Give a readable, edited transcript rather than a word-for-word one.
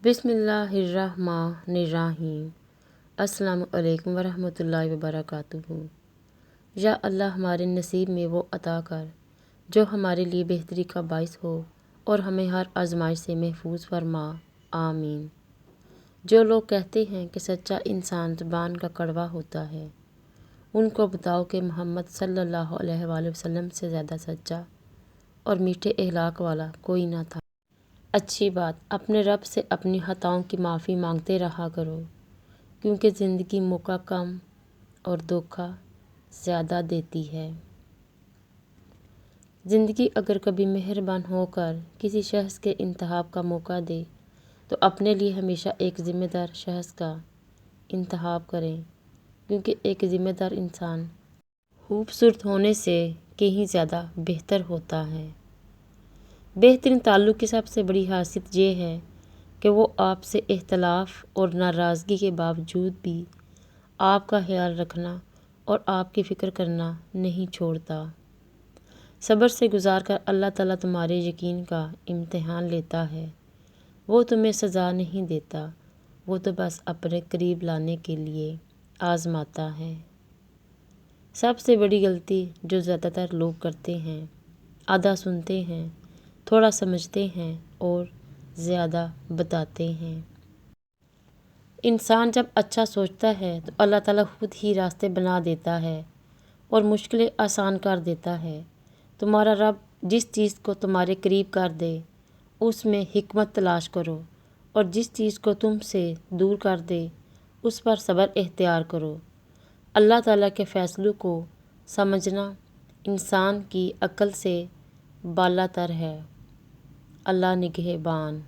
بسم اللہ الرحمن الرحیم۔ السلام علیکم ورحمۃ اللہ وبرکاتہ۔ یا اللہ ہمارے نصیب میں وہ عطا کر جو ہمارے لیے بہتری کا باعث ہو اور ہمیں ہر آزمائش سے محفوظ فرما، آمین۔ جو لوگ کہتے ہیں کہ سچا انسان زبان کا کڑوا ہوتا ہے، ان کو بتاؤ کہ محمد صلی اللہ علیہ وآلہ وسلم سے زیادہ سچا اور میٹھے اخلاق والا کوئی نہ تھا۔ اچھی بات، اپنے رب سے اپنی خطاؤں کی معافی مانگتے رہا کرو، کیونکہ زندگی موقع کم اور دھوکہ زیادہ دیتی ہے۔ زندگی اگر کبھی مہربان ہو کر کسی شخص کے انتخاب کا موقع دے تو اپنے لیے ہمیشہ ایک ذمہ دار شخص کا انتخاب کریں، کیونکہ ایک ذمہ دار انسان خوبصورت ہونے سے کہیں زیادہ بہتر ہوتا ہے۔ بہترین تعلق کی سب سے بڑی خاصیت یہ ہے کہ وہ آپ سے اختلاف اور ناراضگی کے باوجود بھی آپ کا خیال رکھنا اور آپ کی فکر کرنا نہیں چھوڑتا۔ صبر سے گزار کر اللہ تعالیٰ تمہارے یقین کا امتحان لیتا ہے۔ وہ تمہیں سزا نہیں دیتا، وہ تو بس اپنے قریب لانے کے لیے آزماتا ہے۔ سب سے بڑی غلطی جو زیادہ تر لوگ کرتے ہیں، آدھا سنتے ہیں، تھوڑا سمجھتے ہیں اور زیادہ بتاتے ہیں۔ انسان جب اچھا سوچتا ہے تو اللہ تعالیٰ خود ہی راستے بنا دیتا ہے اور مشکلیں آسان کر دیتا ہے۔ تمہارا رب جس چیز کو تمہارے قریب کر دے اس میں حکمت تلاش کرو، اور جس چیز کو تم سے دور کر دے اس پر صبر اختیار کرو۔ اللہ تعالیٰ کے فیصلوں کو سمجھنا انسان کی عقل سے بالاتر ہے۔ اللہ نگہبان۔